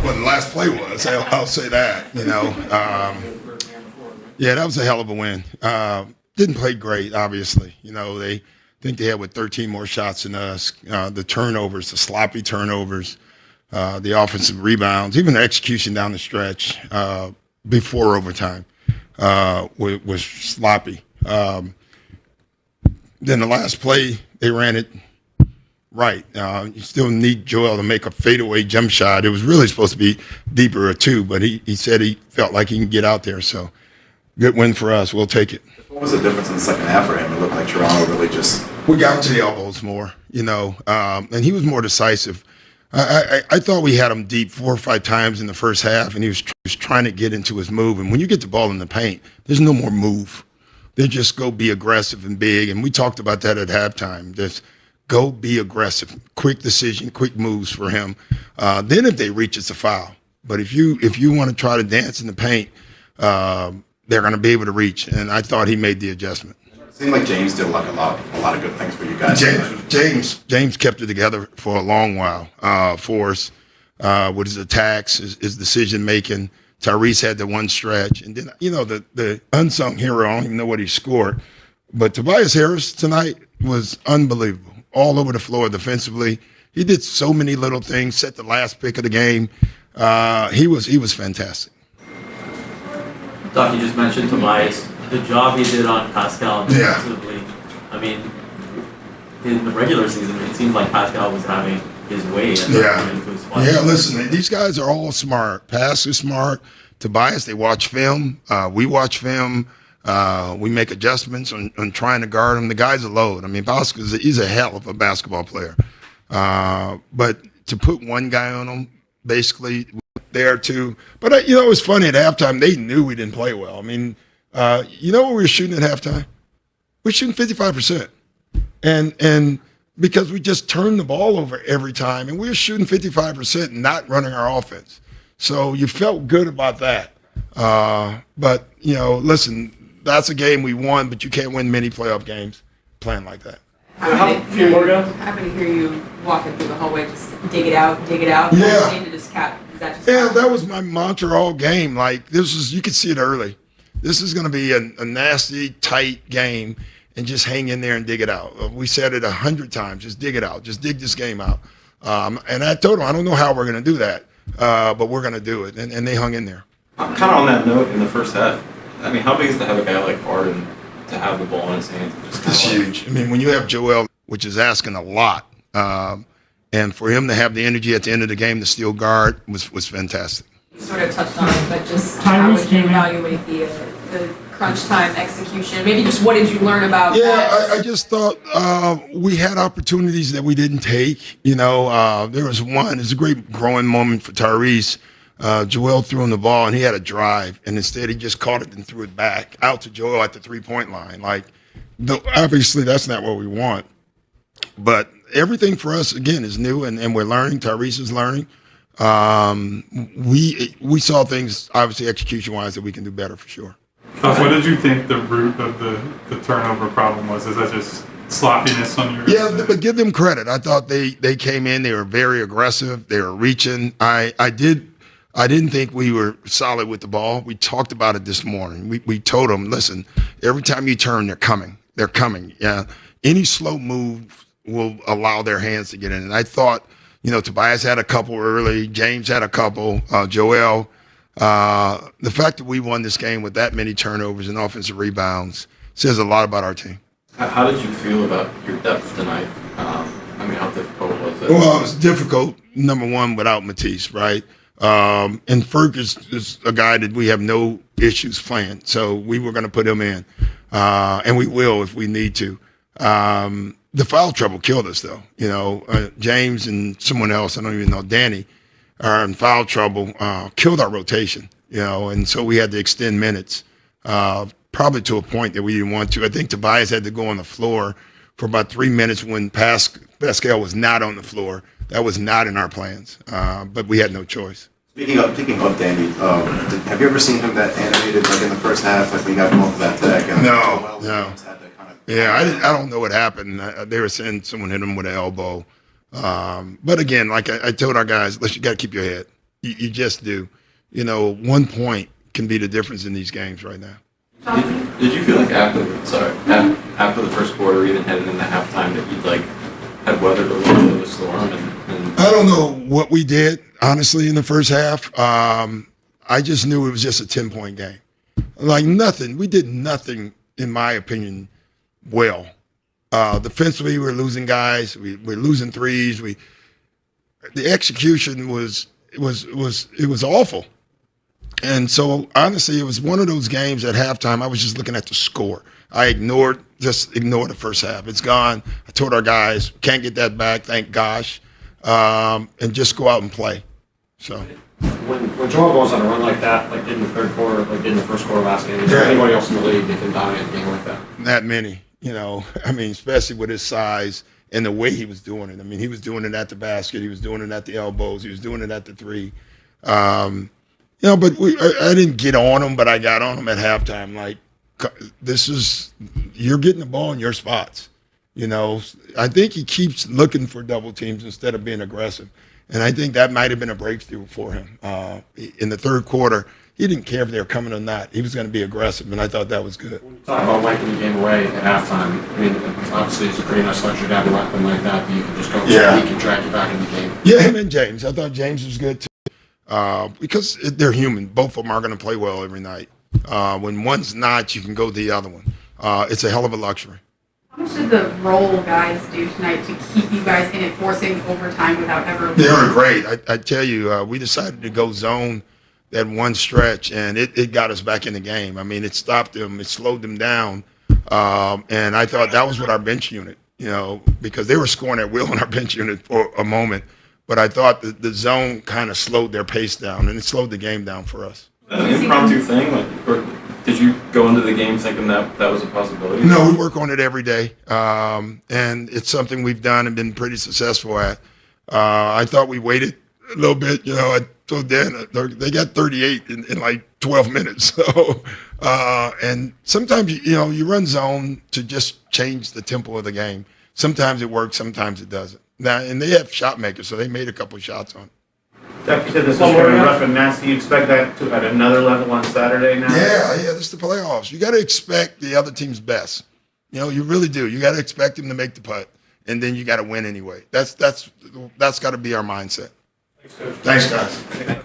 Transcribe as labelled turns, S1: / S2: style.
S1: what the last play was. I'll say that. Yeah, that was a hell of a win. Didn't play great, obviously. They think they had 13 more shots than us. The turnovers, the sloppy turnovers, the offensive rebounds, even the execution down the stretch before overtime was sloppy. Then the last play, they ran it right. You still need Joel to make a fadeaway jump shot. It was really supposed to be deeper or two, but he said he felt like he can get out there. So good win for us. We'll take it.
S2: What was the difference in the second half for him? It looked like Toronto really just...
S1: We got to the elbows more, and he was more decisive. I thought we had him deep 4 or 5 times in the first half, and he was trying to get into his move. And when you get the ball in the paint, there's no more move. They just go be aggressive and big. And we talked about that at halftime. Just go be aggressive, quick decision, quick moves for him. Then if they reach, it's a foul. But if you want to try to dance in the paint, they're going to be able to reach. And I thought he made the adjustment.
S2: It seemed like James did like a lot of good things for you guys.
S1: James kept it together for a long while for us with his attacks, his decision making. Tyrese had the one stretch, and then the unsung hero. I don't even know what he scored, but Tobias Harris tonight was unbelievable. All over the floor defensively, he did so many little things. Set the last pick of the game. He was fantastic.
S3: Doc, you just mentioned Tobias. The job he did on Pascal defensively.
S1: Yeah.
S3: I mean, in the regular season, it seemed like Pascal was having his way.
S1: Yeah, listen, these guys are all smart. Pass is smart. Tobias, they watch film. We watch film. We make adjustments on trying to guard him. The guy's a load. I mean, Pascal, he's a hell of a basketball player. But to put one guy on him, basically, there too. But, it was funny at halftime. They knew we didn't play well. I mean, what we were shooting at halftime? We're shooting 55%. And because we just turned the ball over every time, and we were shooting 55% and not running our offense. So you felt good about that. But, listen, that's a game we won, but you can't win many playoff games playing like that.
S4: Happy to hear you walking through the hallway, just dig it out.
S1: Yeah.
S4: That
S1: was my mantra all game. Like, you could see it early. This is going to be a nasty, tight game, and just hang in there and dig it out. We said it 100 times. Just dig it out. Just dig this game out. And I told them, I don't know how we're going to do that, but we're going to do it. And they hung in there.
S5: Kind of on that note, in the first half, I mean, how big is to have a guy like Harden to have the ball in his hands?
S1: It's huge. I mean, when you have Joel, which is asking a lot, and for him to have the energy at the end of the game to steal guard was fantastic.
S4: You sort of touched on it, but just how would you evaluate the crunch time execution? Maybe just what did you learn about that?
S1: I just thought we had opportunities that we didn't take. There was one. It's a great growing moment for Tyrese. Joel threw him the ball, and he had a drive, and instead he just caught it and threw it back out to Joel at the three-point line. Obviously, that's not what we want. But everything for us, again, is new, and we're learning. Tyrese is learning. We saw things, obviously, execution-wise, that we can do better for sure.
S6: What did you think the root of the turnover problem was? Is that just sloppiness on your?
S1: Yeah, but give them credit. I thought they came in. They were very aggressive. They were reaching. I didn't think we were solid with the ball. We talked about it this morning. We told them, listen, every time you turn, they're coming. They're coming. Yeah, any slow move will allow their hands to get in. And I thought, Tobias had a couple early. James had a couple. Joel. The fact that we won this game with that many turnovers and offensive rebounds says a lot about our team.
S5: How did you feel about your depth tonight? How difficult was it?
S1: Well, it was difficult, number one, without Matisse, right? And Fergus is a guy that we have no issues playing, so we were going to put him in, and we will if we need to. The foul trouble killed us, though. James and someone else, I don't even know, Danny, are in foul trouble, killed our rotation, and so we had to extend minutes, probably to a point that we didn't want to. I think Tobias had to go on the floor for about 3 minutes when Pascal was not on the floor. That was not in our plans, but we had no choice.
S2: Speaking of Danny, have you ever seen him that animated, like in the first half, like we got him off that tech?
S1: No. Yeah, I don't know what happened. They were saying someone hit him with an elbow. But again, like I told our guys, you got to keep your head. You just do. 1 point can be the difference in these games right now.
S5: Did you feel like after the first quarter, even headed into halftime, that you'd like had weathered a little bit of a storm? And
S1: I don't know what we did, honestly, in the first half. I just knew it was just a 10-point game. Like nothing. We did nothing, in my opinion, well. Defensively, we're losing guys. We're losing threes. The execution was awful. And so, honestly, it was one of those games at halftime. I was just looking at the score. I ignored the first half. It's gone. I told our guys, can't get that back, thank gosh, and just go out and play. So
S7: when Joel goes on a run like that, like in the third quarter, like in the first quarter last game, is there anybody else in the league that can dominate a game like that?
S1: Not many, especially with his size and the way he was doing it. He was doing it at the basket. He was doing it at the elbows. He was doing it at the three. But I didn't get on him, but I got on him at halftime. Like, you're getting the ball in your spots. I think he keeps looking for double teams instead of being aggressive. And I think that might have been a breakthrough for him. In the third quarter, he didn't care if they were coming or not. He was going to be aggressive, and I thought that was good.
S7: Talk about wiping the game away at halftime. Obviously, it's a pretty nice luxury to have a weapon like that you can just go he can drag you back in the game.
S1: Yeah, him and James. I thought James was good, too. Because they're human. Both of them are going to play well every night. When one's not, you can go to the other one. It's a hell of a luxury.
S8: How much did the role guys do tonight to keep you guys in it, forcing overtime without ever?
S1: They were great. I tell you, we decided to go zone that one stretch, and it got us back in the game. It stopped them. It slowed them down. And I thought that was what our bench unit, because they were scoring at will on our bench unit for a moment. But I thought the zone kind of slowed their pace down, and it slowed the game down for us.
S5: an impromptu thing, or did you go into the game thinking that was a possibility?
S1: No, we work on it every day, and it's something we've done and been pretty successful at. I thought we waited a little bit. I told Dan they got 38 in like 12 minutes. So, and sometimes you run zone to just change the tempo of the game. Sometimes it works, sometimes it doesn't. Now, and they have shot makers, so they made a couple of shots on it.
S9: Duck, you said this was very rough and nasty. You expect that to at another level on Saturday now?
S1: Yeah, this is the playoffs. You got to expect the other team's best. You really do. You got to expect them to make the putt, and then you got to win anyway. That's got to be our mindset.
S9: Thanks, Coach.
S1: Thanks, guys.